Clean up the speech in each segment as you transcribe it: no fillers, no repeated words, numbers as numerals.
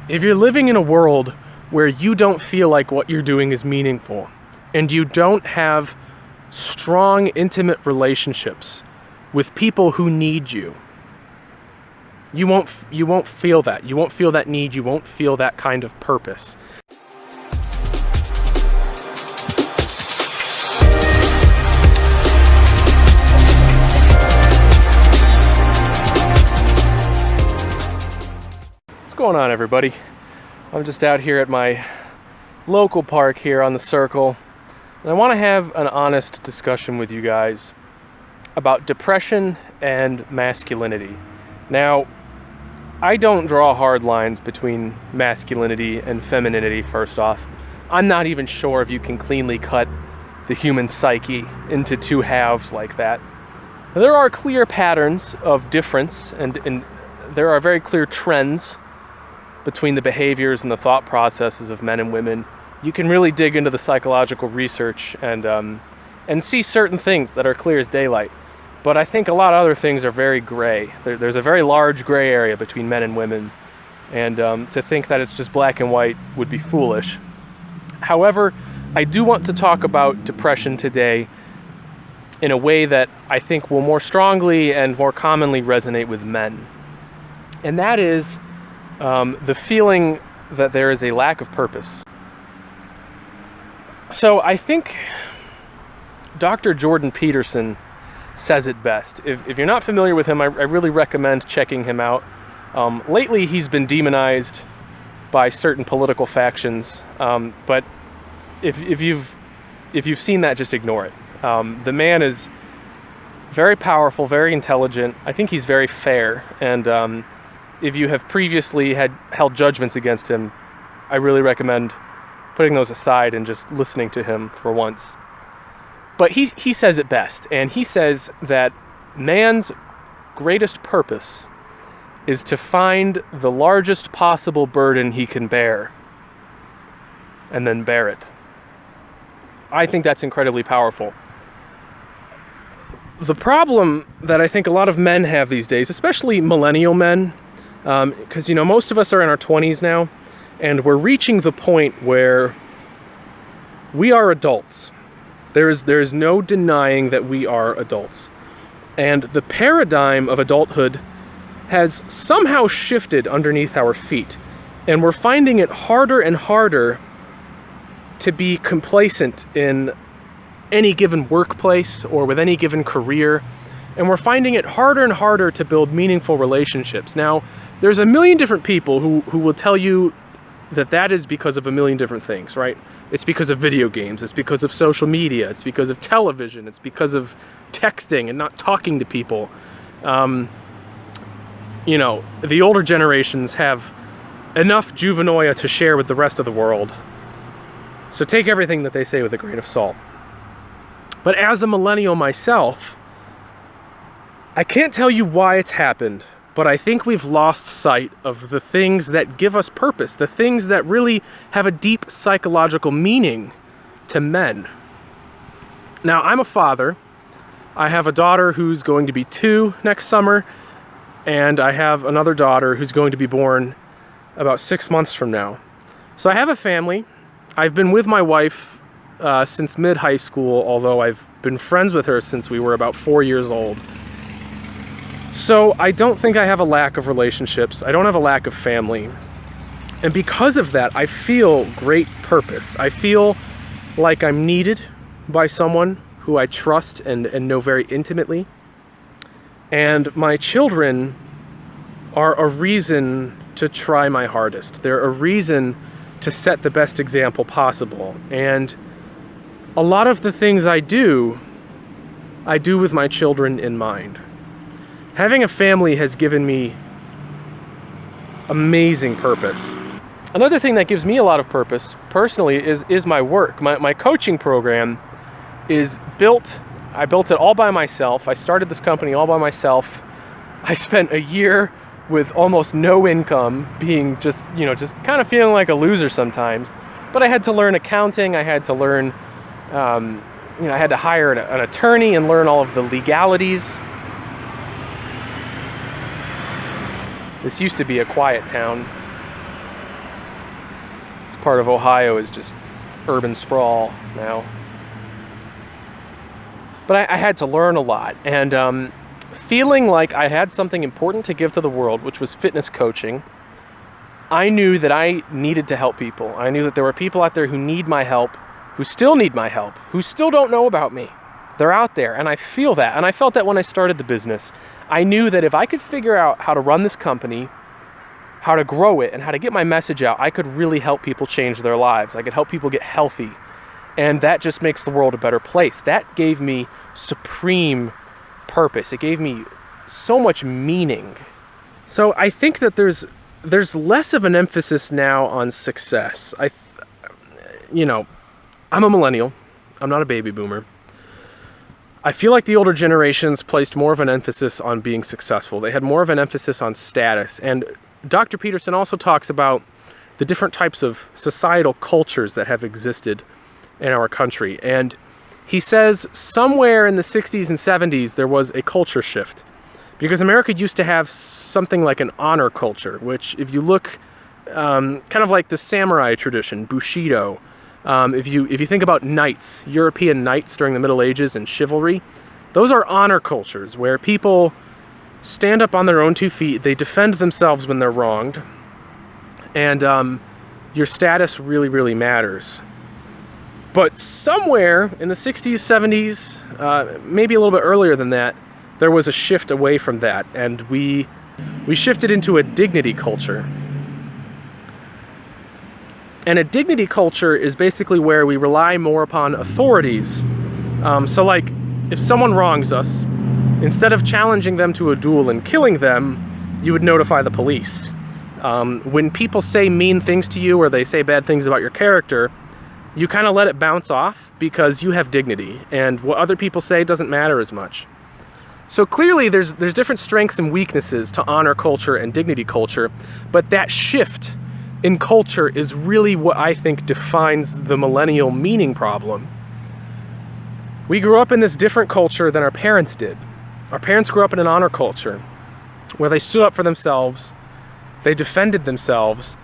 If you're living in a world where you don't feel like what you're doing is meaningful, and you don't have strong, intimate relationships with people who need you, you won't feel that. You won't feel that need. You won't feel that kind of purpose. What's going on, everybody? I'm just out here at my local park here on the Circle, and I want to have an honest discussion with you guys about depression and masculinity. Now, I don't draw hard lines between masculinity and femininity, first off. I'm not even sure if you can cleanly cut the human psyche into two halves like that. There are clear patterns of difference, and there are very clear trends between the behaviors and the thought processes of men and women. You can really dig into the psychological research and see certain things that are clear as daylight. But I think a lot of other things are very gray. There's a very large gray area between men and women, and to think that it's just black and white would be foolish. However, I do want to talk about depression today in a way that I think will more strongly and more commonly resonate with men. And that is the feeling that there is a lack of purpose. So I think Dr. Jordan Peterson says it best. If you're not familiar with him, I really recommend checking him out. Lately, he's been demonized by certain political factions, but if you've seen that, just ignore it. The man is very powerful, very intelligent. I think he's very fair, and if you have previously held judgments against him, I really recommend putting those aside and just listening to him for once. But he says it best, and he says that man's greatest purpose is to find the largest possible burden he can bear, and then bear it. I think that's incredibly powerful. The problem that I think a lot of men have these days, especially millennial men, because most of us are in our 20s now, and we're reaching the point where we are adults. There is no denying that we are adults. And the paradigm of adulthood has somehow shifted underneath our feet. And we're finding it harder and harder to be complacent in any given workplace or with any given career. And we're finding it harder and harder to build meaningful relationships. Now, there's a million different people who will tell you that is because of a million different things, right? It's because of video games, it's because of social media, it's because of television, it's because of texting and not talking to people. The older generations have enough juvenoia to share with the rest of the world. So take everything that they say with a grain of salt. But as a millennial myself, I can't tell you why it's happened, but I think we've lost sight of the things that give us purpose, the things that really have a deep psychological meaning to men. Now, I'm a father. I have a daughter who's going to be 2 next summer, and I have another daughter who's going to be born about 6 months from now. So I have a family. I've been with my wife since mid-high school, although I've been friends with her since we were about 4 years old. So I don't think I have a lack of relationships. I don't have a lack of family. And because of that, I feel great purpose. I feel like I'm needed by someone who I trust and know very intimately. And my children are a reason to try my hardest. They're a reason to set the best example possible. And a lot of the things I do with my children in mind. Having a family has given me amazing purpose. Another thing that gives me a lot of purpose, personally, is my work. My coaching program is built. I built it all by myself. I started this company all by myself. I spent a year with almost no income, being just kind of feeling like a loser sometimes. But I had to learn accounting. I had to learn, I had to hire an attorney and learn all of the legalities. This used to be a quiet town. part of Ohio is just urban sprawl now. But I had to learn a lot, and feeling like I had something important to give to the world, which was fitness coaching, I knew that I needed to help people. I knew that there were people out there who need my help, who still need my help, who still don't know about me. They're out there, and I feel that. And I felt that when I started the business. I knew that if I could figure out how to run this company, how to grow it, and how to get my message out, I could really help people change their lives. I could help people get healthy. And that just makes the world a better place. That gave me supreme purpose. It gave me so much meaning. So I think that there's less of an emphasis now on success. I'm a millennial. I'm not a baby boomer. I feel like the older generations placed more of an emphasis on being successful. They had more of an emphasis on status. And Dr. Peterson also talks about the different types of societal cultures that have existed in our country. And he says somewhere in the 60s and 70s, there was a culture shift. Because America used to have something like an honor culture, which if you look kind of like the samurai tradition, Bushido, if you think about knights, European knights during the Middle Ages and chivalry, those are honor cultures where people stand up on their own 2 feet, they defend themselves when they're wronged, and your status really, really matters. But somewhere in the 60s, 70s, maybe a little bit earlier than that, there was a shift away from that, and we shifted into a dignity culture. And a dignity culture is basically where we rely more upon authorities. So like, if someone wrongs us, instead of challenging them to a duel and killing them, you would notify the police. When people say mean things to you or they say bad things about your character, you kind of let it bounce off because you have dignity, and what other people say doesn't matter as much. So clearly there's different strengths and weaknesses to honor culture and dignity culture, but that shift in culture is really what I think defines the millennial meaning problem. We grew up in this different culture than our parents did. Our parents grew up in an honor culture where they stood up for themselves, they defended themselves,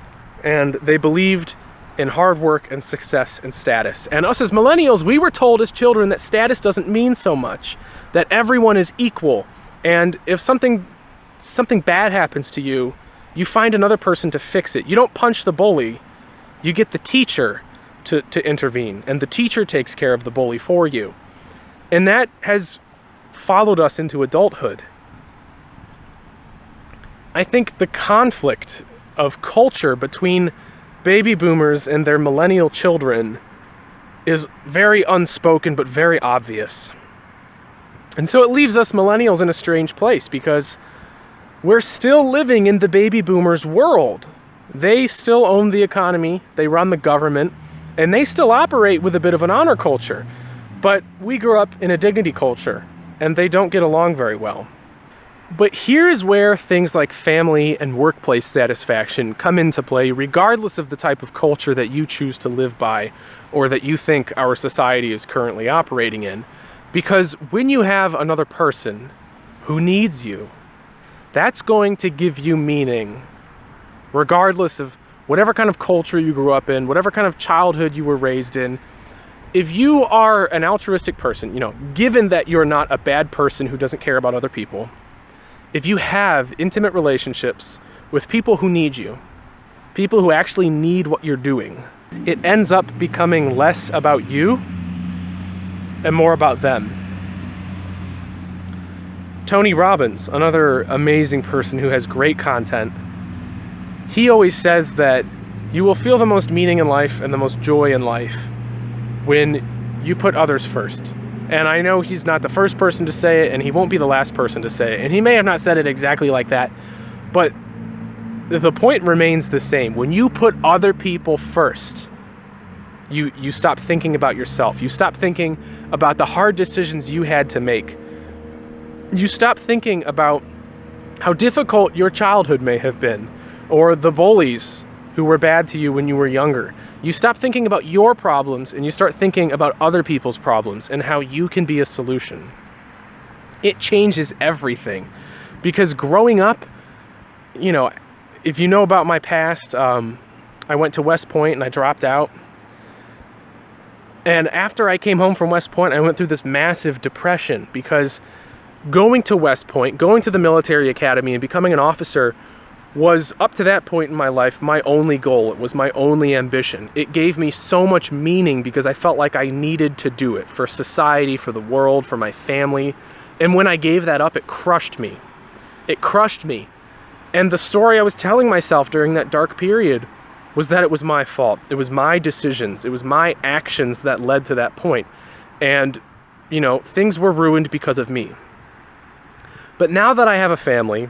and they believed in hard work and success and status. And us as millennials, we were told as children that status doesn't mean so much, that everyone is equal, and if something bad happens to you, you find another person to fix it. You don't punch the bully, you get the teacher to intervene, and the teacher takes care of the bully for you. And that has followed us into adulthood. I think the conflict of culture between baby boomers and their millennial children is very unspoken but very obvious. And so it leaves us millennials in a strange place because we're still living in the baby boomers' world. They still own the economy, they run the government, and they still operate with a bit of an honor culture. But we grew up in a dignity culture, and they don't get along very well. But here's where things like family and workplace satisfaction come into play, regardless of the type of culture that you choose to live by or that you think our society is currently operating in. Because when you have another person who needs you, that's going to give you meaning, regardless of whatever kind of culture you grew up in, whatever kind of childhood you were raised in. If you are an altruistic person, given that you're not a bad person who doesn't care about other people, if you have intimate relationships with people who need you, people who actually need what you're doing, it ends up becoming less about you and more about them. Tony Robbins, another amazing person who has great content, he always says that you will feel the most meaning in life and the most joy in life when you put others first. And I know he's not the first person to say it, and he won't be the last person to say it. And he may have not said it exactly like that, but the point remains the same. When you put other people first, you stop thinking about yourself. You stop thinking about the hard decisions you had to make. You stop thinking about how difficult your childhood may have been, or the bullies who were bad to you when you were younger. You stop thinking about your problems and you start thinking about other people's problems and how you can be a solution. It changes everything. Because growing up, if you know about my past, I went to West Point and I dropped out. And after I came home from West Point, I went through this massive depression because going to West Point, going to the military academy and becoming an officer was, up to that point in my life, my only goal. It was my only ambition. It gave me so much meaning because I felt like I needed to do it for society, for the world, for my family. And when I gave that up, it crushed me. It crushed me. And the story I was telling myself during that dark period was that it was my fault. It was my decisions. It was my actions that led to that point. And, you know, things were ruined because of me. But now that I have a family,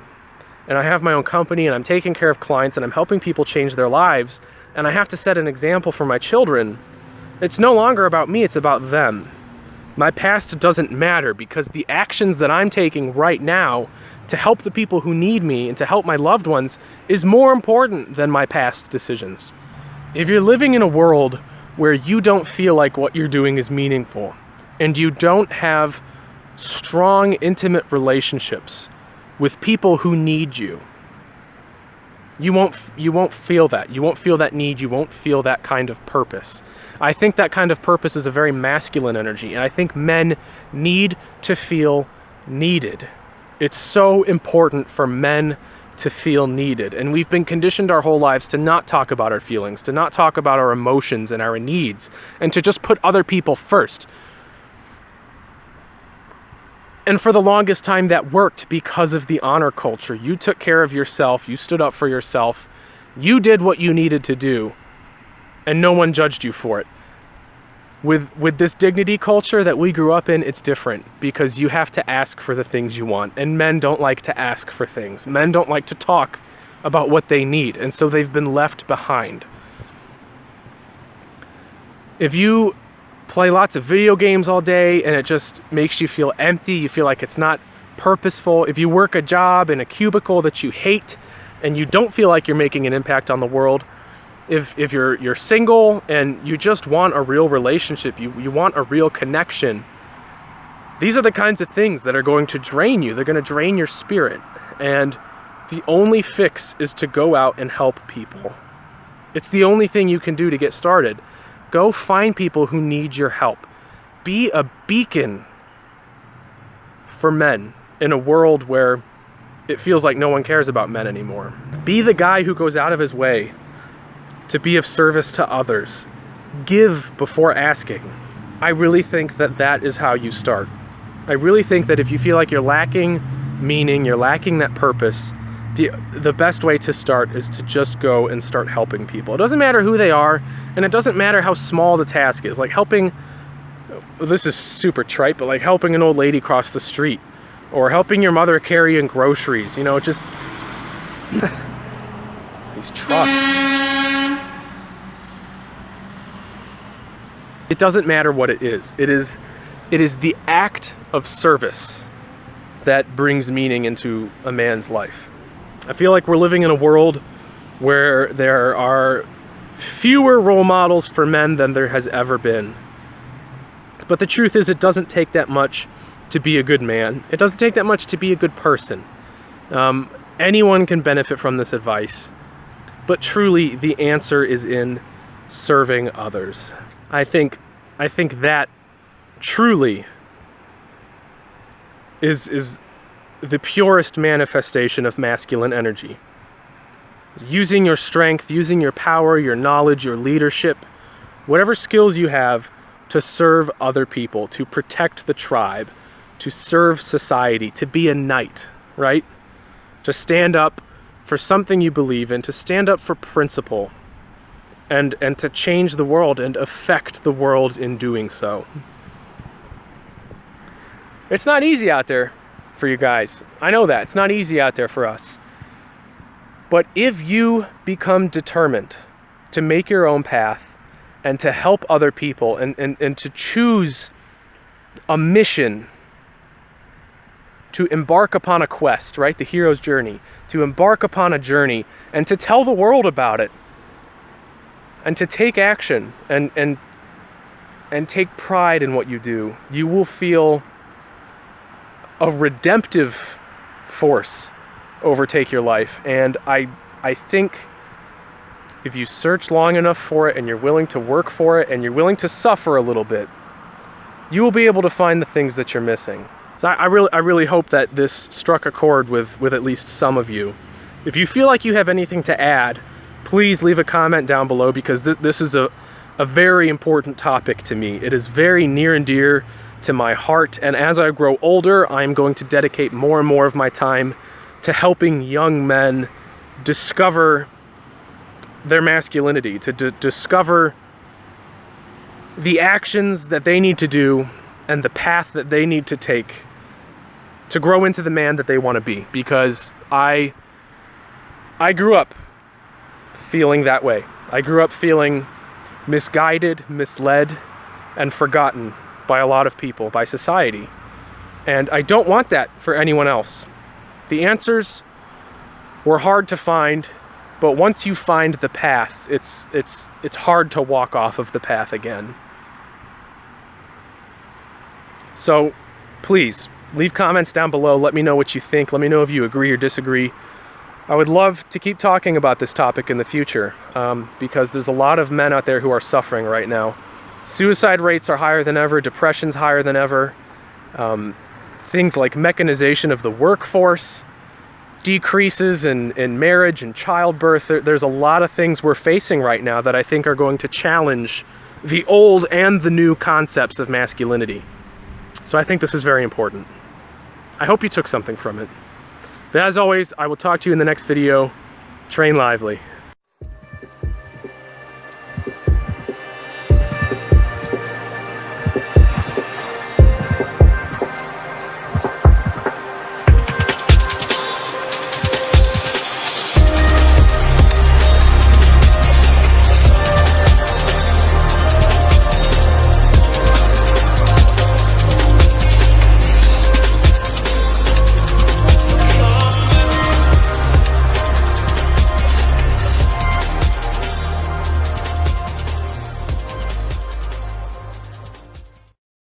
and I have my own company, and I'm taking care of clients, and I'm helping people change their lives, and I have to set an example for my children, it's no longer about me, it's about them. My past doesn't matter because the actions that I'm taking right now to help the people who need me and to help my loved ones is more important than my past decisions. If you're living in a world where you don't feel like what you're doing is meaningful, and you don't have strong, intimate relationships with people who need you, you won't feel that. You won't feel that need. You won't feel that kind of purpose. I think that kind of purpose is a very masculine energy, and I think men need to feel needed. It's so important for men to feel needed, and we've been conditioned our whole lives to not talk about our feelings, to not talk about our emotions and our needs, and to just put other people first. And for the longest time that worked because of the honor culture. You took care of yourself, you stood up for yourself, you did what you needed to do, and no one judged you for it. With this dignity culture that we grew up in, it's different because you have to ask for the things you want, and men don't like to ask for things. Men don't like to talk about what they need, and so they've been left behind. If you play lots of video games all day and it just makes you feel empty, you feel like it's not purposeful, if you work a job in a cubicle that you hate and you don't feel like you're making an impact on the world, if you're single and you just want a real relationship, you want a real connection, these are the kinds of things that are going to drain you. They're going to drain your spirit. And the only fix is to go out and help people. It's the only thing you can do to get started. Go find people who need your help. Be a beacon for men in a world where it feels like no one cares about men anymore. Be the guy who goes out of his way to be of service to others. Give before asking. I really think that that is how you start. I really think that if you feel like you're lacking meaning, you're lacking that purpose, the best way to start is to just go and start helping people. It doesn't matter who they are, and it doesn't matter how small the task is. Like helping, this is super trite, but like helping an old lady cross the street, or helping your mother carry in groceries, you know, just these trucks. It doesn't matter what it is. It is the act of service that brings meaning into a man's life. I feel like we're living in a world where there are fewer role models for men than there has ever been. But the truth is, it doesn't take that much to be a good man. It doesn't take that much to be a good person. Anyone can benefit from this advice. But truly, the answer is in serving others. I think that truly is the purest manifestation of masculine energy. Using your strength, using your power, your knowledge, your leadership, whatever skills you have to serve other people, to protect the tribe, to serve society, to be a knight, right? To stand up for something you believe in, to stand up for principle, and to change the world and affect the world in doing so. It's not easy out there for you guys. I know that. It's not easy out there for us. But if you become determined to make your own path and to help other people and to choose a mission, to embark upon a quest, right? The hero's journey. To embark upon a journey and to tell the world about it. And to take action and take pride in what you do, you will feel a redemptive force overtake your life. And I think if you search long enough for it and you're willing to work for it and you're willing to suffer a little bit, you will be able to find the things that you're missing. So I really hope that this struck a chord with at least some of you. If you feel like you have anything to add, please leave a comment down below, because this is a very important topic to me. It is very near and dear to my heart, and as I grow older, I'm going to dedicate more and more of my time to helping young men discover their masculinity, to discover the actions that they need to do and the path that they need to take to grow into the man that they want to be. Because I grew up feeling that way. I grew up feeling misguided, misled, and forgotten by a lot of people, by society. And I don't want that for anyone else. The answers were hard to find, but once you find the path, it's hard to walk off of the path again. So please leave comments down below. Let me know what you think. Let me know if you agree or disagree. I would love to keep talking about this topic in the future, because there's a lot of men out there who are suffering right now. Suicide rates are higher than ever. Depression's higher than ever. Things like mechanization of the workforce, decreases in marriage and childbirth. There's a lot of things we're facing right now that I think are going to challenge the old and the new concepts of masculinity. So I think this is very important. I hope you took something from it. But as always, I will talk to you in the next video. Train lively.